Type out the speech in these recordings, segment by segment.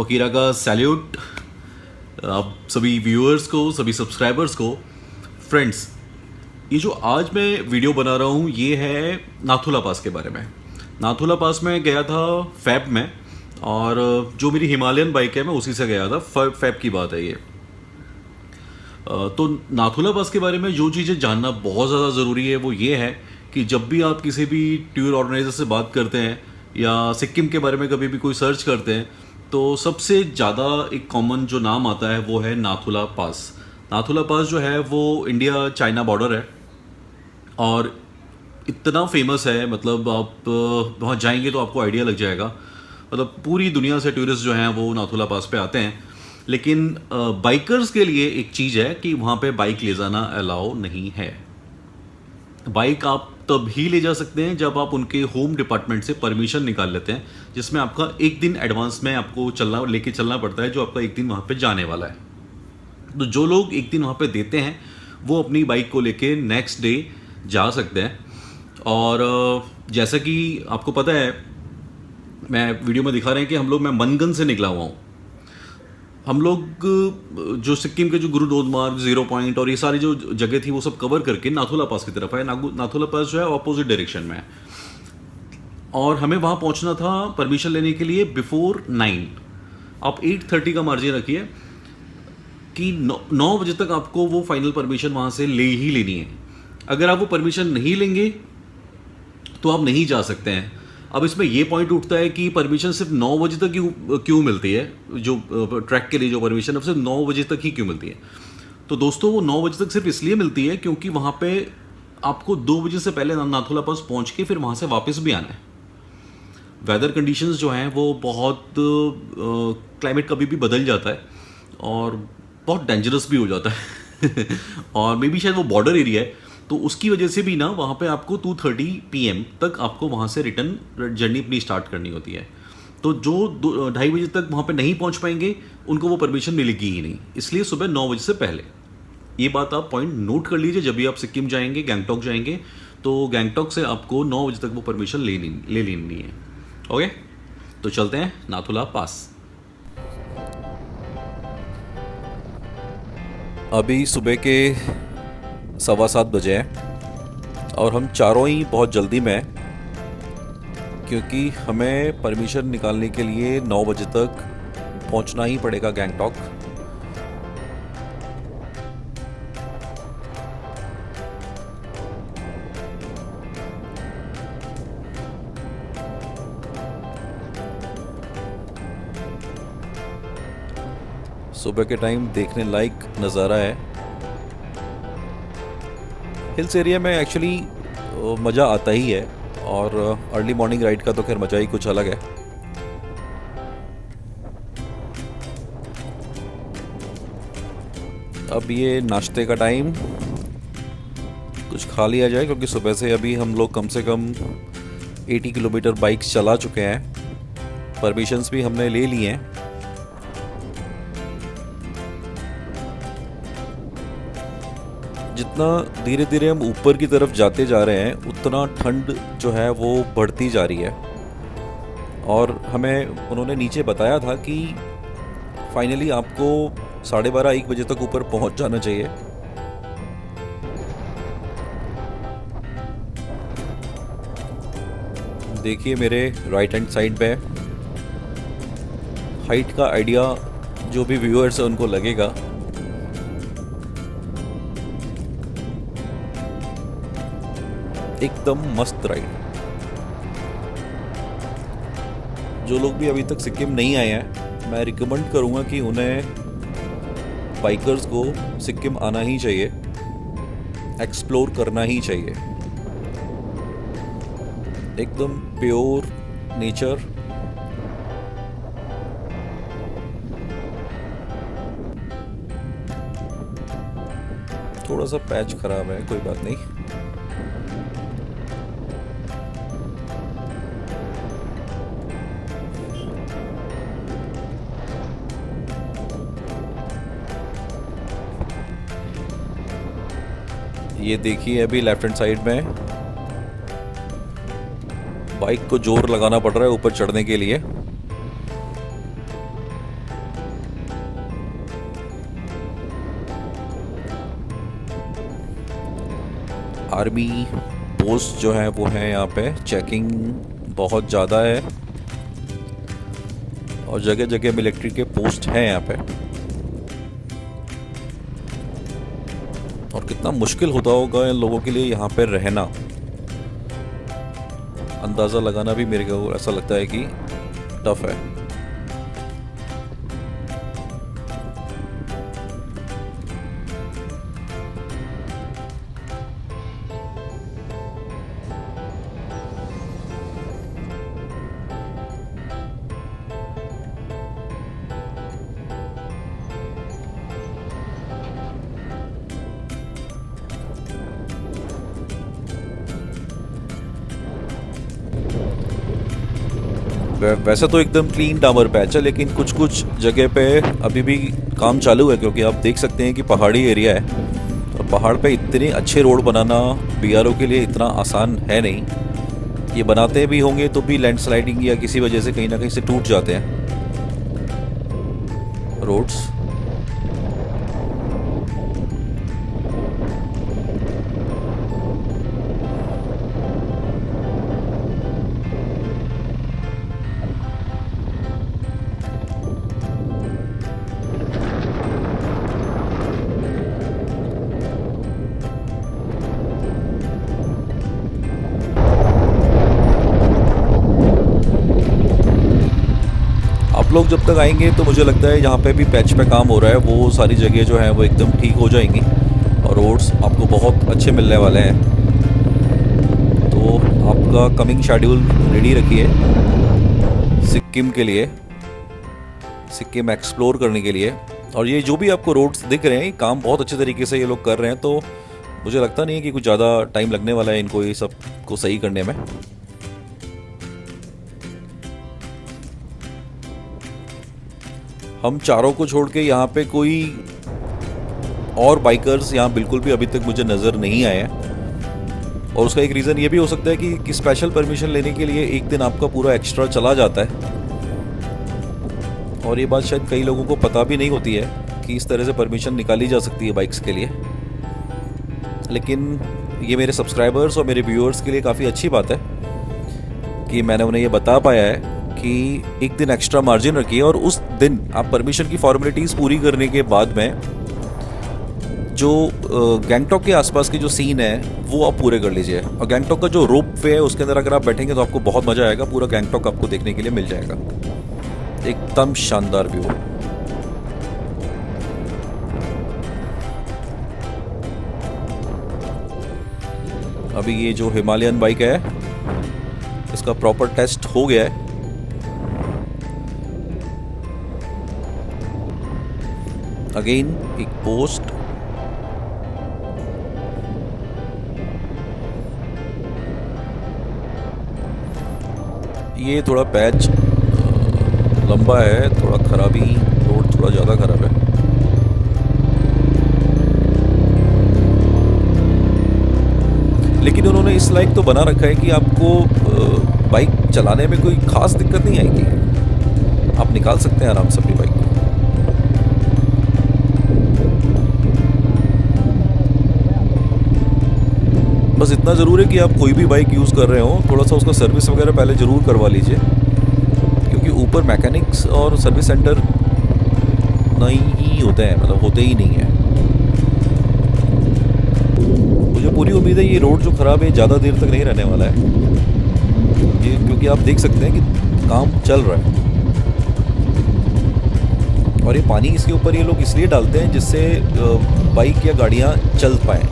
फकीरा का सैल्यूट आप सभी व्यूअर्स को, सभी सब्सक्राइबर्स को। फ्रेंड्स, ये जो आज मैं वीडियो बना रहा हूँ ये है नाथुला पास के बारे में। नाथुला पास में गया था फैब में, और जो मेरी हिमालयन बाइक है मैं उसी से गया था। फैब की बात है ये। तो नाथुला पास के बारे में जो चीज़ें जानना बहुत ज़्यादा ज़रूरी है वो ये है कि जब भी आप किसी भी टूर ऑर्गेनाइजर से बात करते हैं या सिक्किम के बारे में कभी भी कोई सर्च करते हैं तो सबसे ज़्यादा एक कॉमन जो नाम आता है वो है नाथुला पास। नाथुला पास जो है वो इंडिया चाइना बॉर्डर है और इतना फेमस है, मतलब आप वहाँ जाएंगे तो आपको आइडिया लग जाएगा। मतलब पूरी दुनिया से टूरिस्ट जो हैं वो नाथुला पास पे आते हैं। लेकिन बाइकर्स के लिए एक चीज़ है कि वहाँ पे बाइक ले जाना अलाउ नहीं है। बाइक आप तभी ले जा सकते हैं जब आप उनके होम डिपार्टमेंट से परमिशन निकाल लेते हैं, जिसमें आपका एक दिन एडवांस में आपको लेके चलना पड़ता है, जो आपका एक दिन वहाँ पे जाने वाला है। तो जो लोग एक दिन वहाँ पे देते हैं वो अपनी बाइक को लेके नेक्स्ट डे जा सकते हैं। और जैसा कि आपको पता है, मैं वीडियो में दिखा रहे हैं कि मैं मनगन से निकला हुआ हूँ। हम लोग जो सिक्किम के जो गुरुदोदमार्ग, जीरो पॉइंट और ये सारी जो जगह थी वो सब कवर करके नाथुला पास की तरफ आए। नाथुला पास जो है ऑपोजिट डायरेक्शन में है और हमें वहाँ पहुँचना था परमिशन लेने के लिए बिफोर 9। आप 8:30 का मार्जिन रखिए कि 9 बजे तक आपको वो फाइनल परमिशन वहाँ से ले ही लेनी है। अगर आप वो परमिशन नहीं लेंगे तो आप नहीं जा सकते हैं। अब इसमें ये पॉइंट उठता है कि परमिशन सिर्फ 9 बजे तक क्यों मिलती है? जो ट्रैक के लिए जो परमिशन है सिर्फ 9 बजे तक ही क्यों मिलती है? तो दोस्तों, वो 9 बजे तक सिर्फ इसलिए मिलती है क्योंकि वहाँ पे आपको 2 बजे से पहले नाथुला पास पहुँच के फिर वहाँ से वापस भी आना है। वेदर कंडीशंस जो हैं वो बहुत क्लाइमेट कभी भी बदल जाता है और बहुत डेंजरस भी हो जाता है और मे बी शायद वो बॉर्डर एरिया है, तो उसकी वजह से भी ना वहाँ पे आपको 2:30 PM तक आपको वहाँ से रिटर्न जर्नी अपनी स्टार्ट करनी होती है। तो जो 2:30 बजे तक वहाँ पे नहीं पहुँच पाएंगे उनको वो परमिशन मिलेगी ही नहीं, इसलिए सुबह 9 बजे से पहले। ये बात आप पॉइंट नोट कर लीजिए। जब भी आप सिक्किम जाएंगे, गैंगटॉक जाएंगे, तो गैंगटॉक से आपको 9 बजे तक वो परमिशन ले लेनी है। ओके, तो चलते हैं नाथुला पास। अभी सुबह के 7:15 बजे हैं और हम चारों ही बहुत जल्दी में हैं क्योंकि हमें परमिशन निकालने के लिए 9 बजे तक पहुंचना ही पड़ेगा गैंगटॉक। सुबह के टाइम देखने लायक नज़ारा है। हिल्स एरिया में एक्चुअली मज़ा आता ही है और अर्ली मॉर्निंग राइड का तो खैर मज़ा ही कुछ अलग है। अब ये नाश्ते का टाइम, कुछ खा लिया जाए क्योंकि सुबह से अभी हम लोग कम से कम 80 किलोमीटर बाइक्स चला चुके हैं। परमिशंस भी हमने ले लिए हैं। जितना धीरे धीरे हम ऊपर की तरफ जाते जा रहे हैं उतना ठंड जो है वो बढ़ती जा रही है और हमें उन्होंने नीचे बताया था कि फाइनली आपको 12:30-1 बजे तक ऊपर पहुंच जाना चाहिए। देखिए मेरे राइट हैंड साइड पे हाइट का आइडिया जो भी व्यूअर्स है उनको लगेगा। एकदम मस्त राइड। जो लोग भी अभी तक सिक्किम नहीं आए हैं, मैं रिकमेंड करूंगा कि उन्हें बाइकर्स को सिक्किम आना ही चाहिए, एक्सप्लोर करना ही चाहिए। एकदम प्योर नेचर। थोड़ा सा पैच खराब है, कोई बात नहीं। ये देखिए अभी लेफ्ट हैंड साइड में बाइक को जोर लगाना पड़ रहा है ऊपर चढ़ने के लिए। आर्मी पोस्ट जो है वो है यहाँ पे, चेकिंग बहुत ज़्यादा है और जगह जगह मिलिट्री के पोस्ट हैं यहाँ पे। और कितना मुश्किल होता होगा इन लोगों के लिए यहाँ पे रहना, अंदाज़ा लगाना भी मेरे को ऐसा लगता है कि टफ है। वैसे तो एकदम क्लीन डामर पैच है, लेकिन कुछ कुछ जगह पे अभी भी काम चालू है, क्योंकि आप देख सकते हैं कि पहाड़ी एरिया है और पहाड़ पे इतने अच्छे रोड बनाना बीआरओ के लिए इतना आसान है नहीं। ये बनाते भी होंगे तो भी लैंडस्लाइडिंग या किसी वजह से कहीं ना कहीं से टूट जाते हैं रोड्स। लोग जब तक आएंगे तो मुझे लगता है यहाँ पे भी पैच पे काम हो रहा है, वो सारी जगह जो है वो एकदम ठीक हो जाएंगी और रोड्स आपको बहुत अच्छे मिलने वाले हैं। तो आपका कमिंग शेड्यूल रेडी रखिए सिक्किम के लिए, सिक्किम एक्सप्लोर करने के लिए। और ये जो भी आपको रोड्स दिख रहे हैं काम बहुत अच्छे तरीके से ये लोग कर रहे हैं, तो मुझे लगता नहीं है कि कुछ ज़्यादा टाइम लगने वाला है इनको ये सब को सही करने में। हम चारों को छोड़ के यहाँ पे कोई और बाइकर्स यहाँ बिल्कुल भी अभी तक मुझे नज़र नहीं आए हैं। और उसका एक रीज़न ये भी हो सकता है कि स्पेशल परमिशन लेने के लिए एक दिन आपका पूरा एक्स्ट्रा चला जाता है, और ये बात शायद कई लोगों को पता भी नहीं होती है कि इस तरह से परमिशन निकाली जा सकती है बाइक्स के लिए। लेकिन ये मेरे सब्सक्राइबर्स और मेरे व्यूअर्स के लिए काफ़ी अच्छी बात है कि मैंने उन्हें ये बता पाया है कि एक दिन एक्स्ट्रा मार्जिन रखिए और उस दिन आप परमिशन की फॉर्मेलिटीज़ पूरी करने के बाद में जो गैंगटॉक के आसपास के जो सीन है वो आप पूरे कर लीजिए। और गैंगटॉक का जो रोप वे है उसके अंदर अगर आप बैठेंगे तो आपको बहुत मज़ा आएगा, पूरा गैंगटॉक आपको देखने के लिए मिल जाएगा, एकदम शानदार व्यू। अभी ये जो हिमालयन बाइक है इसका प्रॉपर टेस्ट हो गया है। अगेन एक पोस्ट, ये थोड़ा पैच लंबा है, थोड़ा खराबी, रोड थोड़ा ज़्यादा खराब है। लेकिन उन्होंने इस लाइक तो बना रखा है कि आपको बाइक चलाने में कोई ख़ास दिक्कत नहीं आएगी, आप निकाल सकते हैं आराम से अपनी बाइक को। बस इतना ज़रूर है कि आप कोई भी बाइक यूज़ कर रहे हो थोड़ा सा उसका सर्विस वगैरह पहले ज़रूर करवा लीजिए, क्योंकि ऊपर मैकेनिक्स और सर्विस सेंटर नहीं होते हैं, मतलब होते ही नहीं हैं। मुझे पूरी उम्मीद है ये रोड जो ख़राब है ज़्यादा देर तक नहीं रहने वाला है, ये क्योंकि आप देख सकते हैं कि काम चल रहा है। और ये पानी इसके ऊपर ये लोग इसलिए डालते हैं जिससे बाइक या गाड़ियाँ चल पाएँ।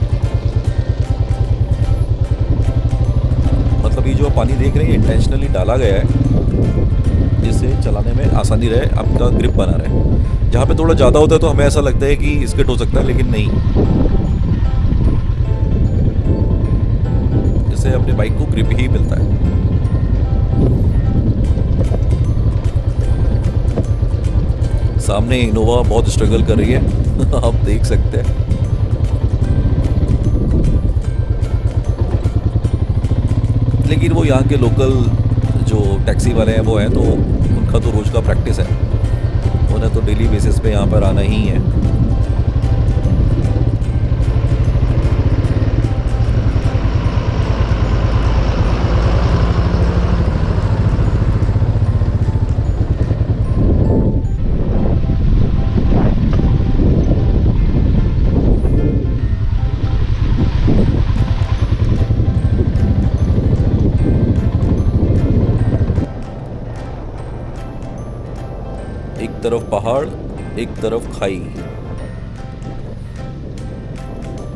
मतलब ये जो पानी देख रहे हैं इंटेंशनली डाला गया है जिससे चलाने में आसानी रहे, आपका ग्रिप बना रहे। जहाँ पे थोड़ा ज़्यादा होता है तो हमें ऐसा लगता है कि स्किड हो सकता है, लेकिन नहीं, इससे अपने बाइक को ग्रिप ही मिलता है। सामने इनोवा बहुत स्ट्रगल कर रही है आप देख सकते हैं। लेकिन वो यहाँ के लोकल जो टैक्सी वाले हैं वो हैं, तो उनका तो रोज़ का प्रैक्टिस है, उन्हें तो डेली बेसिस पे यहाँ पर आना ही है। एक तरफ पहाड़, एक तरफ खाई,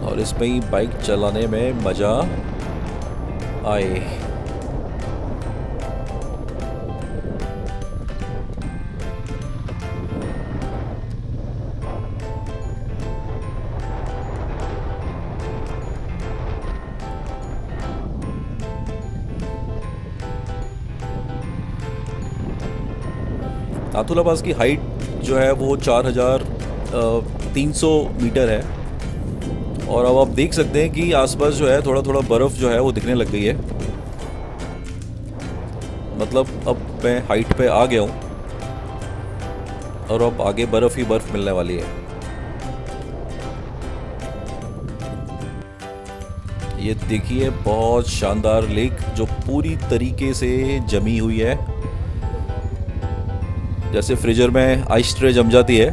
और इसमें ही बाइक चलाने में मज़ा आए। नाथुला पास की हाइट जो है वो 4300 मीटर है, और अब आप देख सकते हैं कि आसपास जो है थोड़ा थोड़ा बर्फ़ जो है वो दिखने लग गई है। मतलब अब मैं हाइट पे आ गया हूँ और अब आगे बर्फ़ ही बर्फ़ मिलने वाली है। ये देखिए बहुत शानदार लेक जो पूरी तरीके से जमी हुई है। जैसे फ्रीजर में आइस ट्रे जम जाती है,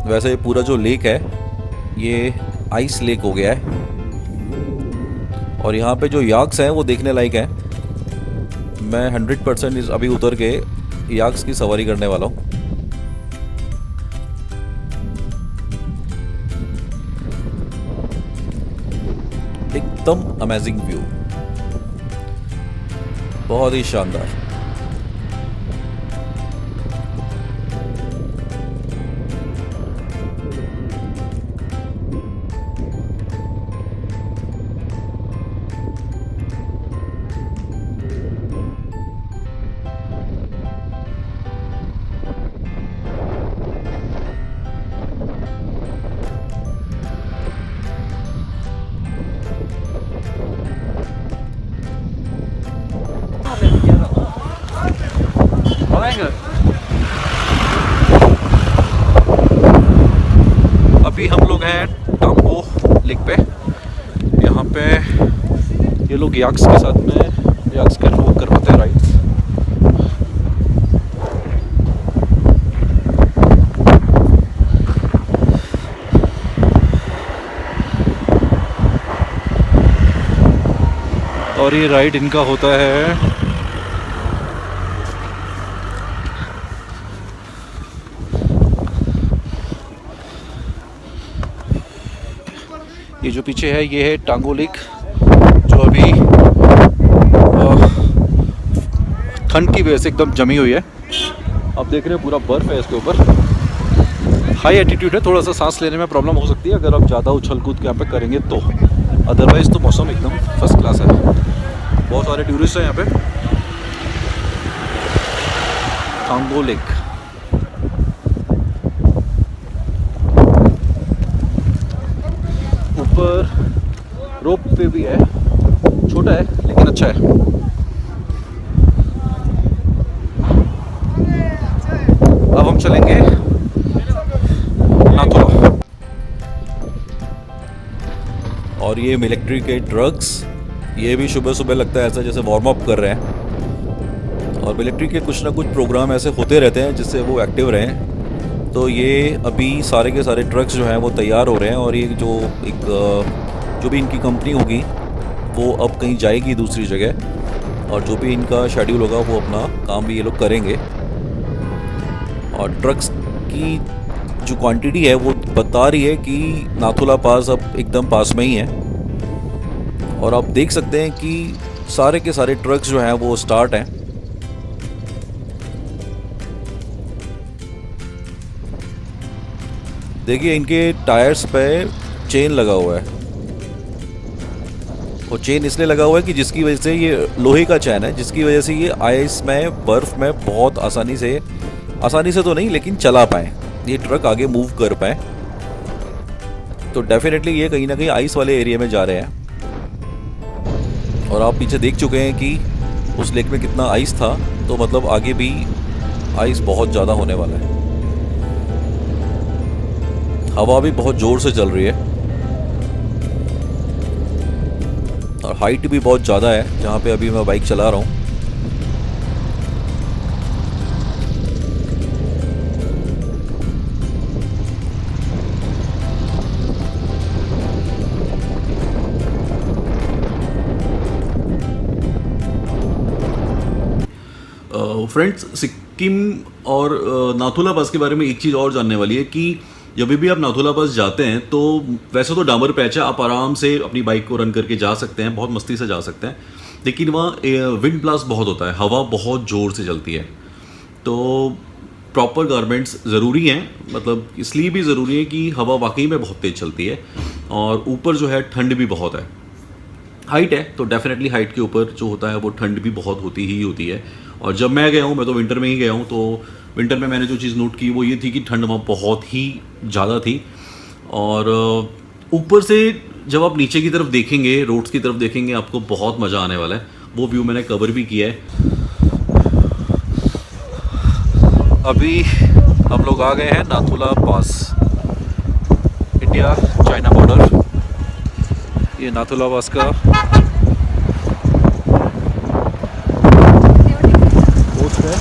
वैसे पूरा जो लेक है ये आइस लेक हो गया है। और यहाँ पे जो याक्स हैं वो देखने लायक हैं। मैं 100% अभी उतर के याक्स की सवारी करने वाला हूँ। एकदम अमेजिंग व्यू, बहुत ही शानदार। अभी हम लोग हैं टांगो लेक पे। यहाँ पे ये लोग याक्स के साथ में याक्स के लोग करवाते हैं राइड्स। और ये राइड इनका होता है ये जो पीछे है ये है टांगो लेक, जो अभी ठंड की वजह से एकदम जमी हुई है। आप देख रहे हैं पूरा बर्फ है इसके ऊपर। हाई एटीट्यूड है, थोड़ा सा सांस लेने में प्रॉब्लम हो सकती है अगर आप ज़्यादा उछल कूद के यहाँ पे करेंगे तो। अदरवाइज़ तो मौसम एकदम फर्स्ट क्लास है। बहुत सारे टूरिस्ट हैं यहाँ पे। टांगो लेक ऊपर रोप पे भी है, छोटा है लेकिन अच्छा है। अब हम चलेंगे नाथुला। और ये मिलिट्री के ट्रक्स, ये भी सुबह सुबह लगता है ऐसा जैसे वार्म अप कर रहे हैं। और मिलिट्री के कुछ ना कुछ प्रोग्राम ऐसे होते रहते हैं जिससे वो एक्टिव रहें। तो ये अभी सारे के सारे ट्रक्स जो हैं वो तैयार हो रहे हैं, और ये जो भी इनकी कंपनी होगी वो अब कहीं जाएगी दूसरी जगह, और जो भी इनका शेड्यूल होगा वो अपना काम भी ये लोग करेंगे। और ट्रक्स की जो क्वांटिटी है वो बता रही है कि नाथुला पास अब एकदम पास में ही है। और आप देख सकते हैं कि सारे के सारे ट्रक्स जो हैं वो स्टार्ट हैं। देखिए इनके टायर्स पे चेन लगा हुआ है, और चेन इसलिए लगा हुआ है कि जिसकी वजह से ये लोहे का चैन है, जिसकी वजह से ये आइस में बर्फ़ में बहुत आसानी से तो नहीं लेकिन चला पाए, ये ट्रक आगे मूव कर पाए। तो डेफिनेटली ये कहीं ना कहीं आइस वाले एरिया में जा रहे हैं। और आप पीछे देख चुके हैं कि उस लेक में कितना आइस था, तो मतलब आगे भी आइस बहुत ज़्यादा होने वाला है। हवा भी बहुत ज़ोर से चल रही है, और हाइट भी बहुत ज़्यादा है जहाँ पे अभी मैं बाइक चला रहा हूँ। फ्रेंड्स, सिक्किम और नाथुला पास के बारे में एक चीज़ और जानने वाली है कि जब भी आप नाथुला पास जाते हैं तो वैसे तो डामर पैच है, आप आराम से अपनी बाइक को रन करके जा सकते हैं, बहुत मस्ती से जा सकते हैं, लेकिन वहाँ विंड ब्लास्ट बहुत होता है, हवा बहुत ज़ोर से चलती है। तो प्रॉपर गारमेंट्स ज़रूरी हैं, मतलब इसलिए भी ज़रूरी है कि हवा वाकई में बहुत तेज़ चलती है और ऊपर जो है ठंड भी बहुत है। हाइट है तो डेफिनेटली हाइट के ऊपर जो होता है वो ठंड भी बहुत होती ही होती है। और जब मैं गया हूँ, मैं तो विंटर में ही गया हूँ, तो विंटर में मैंने जो चीज़ नोट की वो ये थी कि ठंड वहाँ बहुत ही ज़्यादा थी। और ऊपर से जब आप नीचे की तरफ देखेंगे, रोड्स की तरफ देखेंगे, आपको बहुत मज़ा आने वाला है। वो व्यू मैंने कवर भी किया है। अभी हम लोग आ गए हैं Nathu La pass, India China border. ये नाथुला पास का पोस्ट है,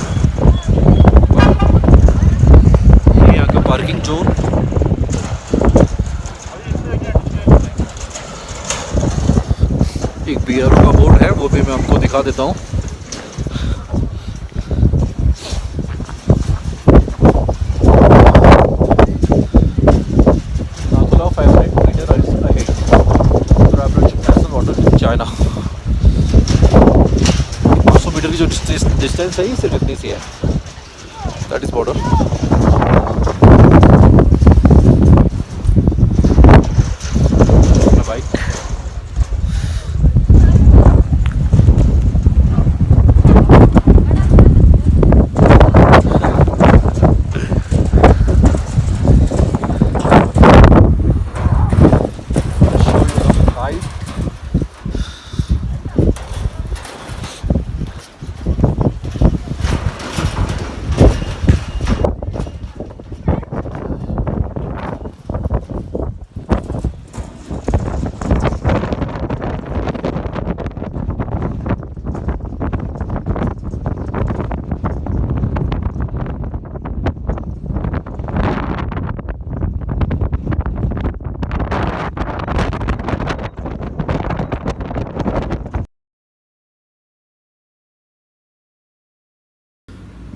ये यहाँ का पार्किंग जोन। एक BRO का बोर्ड है, वो भी मैं आपको दिखा देता हूँ। Nathu La 500 metre ahead for approach national border with China। 500 metre की जो डिस्टेंस है ये सिर्फ इतनी सी है, दैट इज बॉर्डर। बाइक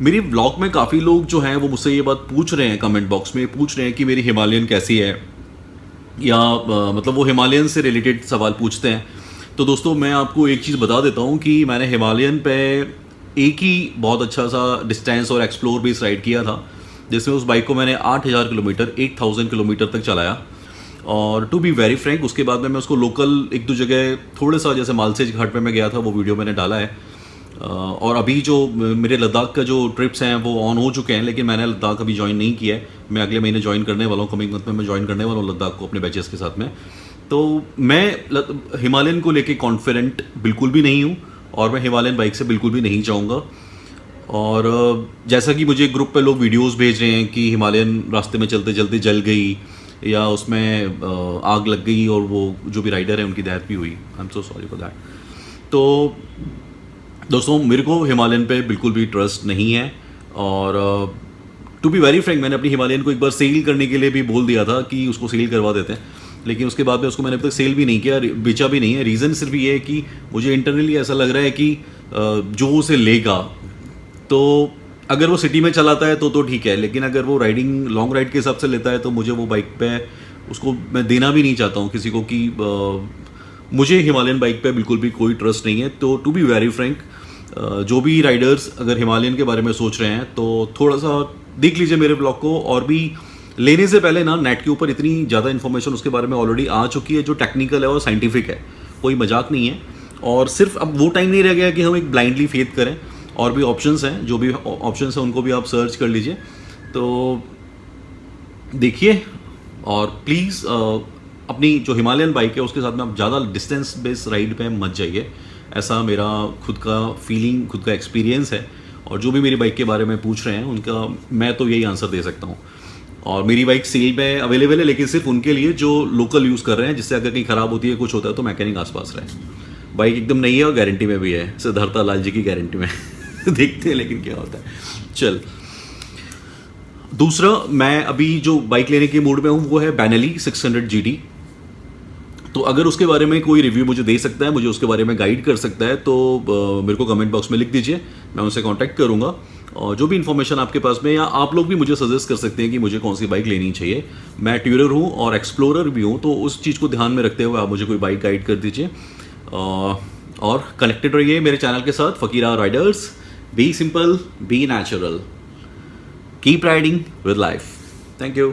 मेरी व्लॉग में काफ़ी लोग जो हैं वो मुझसे ये बात पूछ रहे हैं, कमेंट बॉक्स में पूछ रहे हैं कि मेरी हिमालयन कैसी है, या मतलब वो हिमालयन से रिलेटेड सवाल पूछते हैं। तो दोस्तों मैं आपको एक चीज़ बता देता हूँ कि मैंने हिमालयन पे एक ही बहुत अच्छा सा डिस्टेंस और एक्सप्लोर बेस राइड किया था, जिसमें उस बाइक को मैंने 8000 किलोमीटर 8000 किलोमीटर तक चलाया। और टू बी वेरी फ्रैंक, उसके बाद में मैं उसको लोकल एक दो जगह थोड़ा सा, जैसे मालसेज घाट पे मैं गया था, वो वीडियो मैंने डाला है। और अभी जो मेरे लद्दाख का जो ट्रिप्स हैं वो ऑन हो चुके हैं, लेकिन मैंने लद्दाख अभी ज्वाइन नहीं किया है। मैं अगले महीने ज्वाइन करने वाला हूँ, कमिंग मंथ में मैं ज्वाइन करने वाला हूँ लद्दाख को अपने बैचेस के साथ में। तो मैं हिमालयन को लेके कॉन्फिडेंट बिल्कुल भी नहीं हूँ और मैं हिमालयन बाइक से बिल्कुल भी नहीं चाहूँगा। और जैसा कि मुझे ग्रुप पे लोग वीडियोस भेज रहे हैं कि हिमालयन रास्ते में चलते चलते जल गई या उसमें आग लग गई और वो जो भी राइडर है उनकी डेथ भी हुई, I am so sorry for that. तो दोस्तों मेरे को हिमालयन पे बिल्कुल भी ट्रस्ट नहीं है। और टू बी वेरी फ्रैंक, मैंने अपनी हिमालयन को एक बार सेल करने के लिए भी बोल दिया था कि उसको सेल करवा देते हैं, लेकिन उसके बाद में उसको मैंने अभी तक सेल भी नहीं किया, बेचा भी नहीं है। रीज़न सिर्फ ये है कि मुझे इंटरनली ऐसा लग रहा है कि जो उसे लेगा, तो अगर वो सिटी में चलाता है तो ठीक है, लेकिन अगर वो राइडिंग लॉन्ग राइड के हिसाब से लेता है तो मुझे वो बाइक पे उसको मैं देना भी नहीं चाहता हूँ किसी को कि मुझे हिमालयन बाइक पे बिल्कुल भी कोई ट्रस्ट नहीं है। तो टू बी वेरी फ्रैंक, जो भी राइडर्स अगर हिमालयन के बारे में सोच रहे हैं तो थोड़ा सा देख लीजिए मेरे ब्लॉग को, और भी लेने से पहले ना नेट के ऊपर इतनी ज़्यादा इन्फॉर्मेशन उसके बारे में ऑलरेडी आ चुकी है जो टेक्निकल है और साइंटिफिक है, कोई मजाक नहीं है। और सिर्फ अब वो टाइम नहीं रह गया कि हम एक ब्लाइंडली फेथ करें, और भी ऑप्शंस हैं, जो भी ऑप्शंस हैं उनको भी आप सर्च कर लीजिए। तो देखिए, और प्लीज़ अपनी जो हिमालयन बाइक है उसके साथ में आप ज़्यादा डिस्टेंस बेस्ड राइड पे मत जाइए, ऐसा मेरा खुद का फीलिंग, खुद का एक्सपीरियंस है। और जो भी मेरी बाइक के बारे में पूछ रहे हैं उनका मैं तो यही आंसर दे सकता हूँ। और मेरी बाइक सेल पे अवेलेबल है, लेकिन सिर्फ उनके लिए जो लोकल यूज़ कर रहे हैं, जिससे अगर कहीं ख़राब होती है, कुछ होता है तो मैकेनिक आसपास रहे। बाइक एकदम नई है और गारंटी में भी है, सिद्धार्थ लाल जी की गारंटी में देखते हैं लेकिन क्या होता है। चल, दूसरा, मैं अभी जो बाइक लेने के मूड में हूँ वो है बेनेली 600 GT। तो अगर उसके बारे में कोई रिव्यू मुझे दे सकता है, मुझे उसके बारे में गाइड कर सकता है, तो मेरे को कमेंट बॉक्स में लिख दीजिए, मैं उनसे कांटेक्ट करूँगा। और जो भी इन्फॉर्मेशन आपके पास में, या आप लोग भी मुझे सजेस्ट कर सकते हैं कि मुझे कौन सी बाइक लेनी चाहिए। मैं ट्यूरर हूँ और एक्सप्लोरर भी हूँ, तो उस चीज़ को ध्यान में रखते हुए आप मुझे कोई बाइक गाइड कर दीजिए। और कनेक्टेड रहिए मेरे चैनल के साथ, Fakira riders. Be simple, be natural, keep riding with life. Thank you.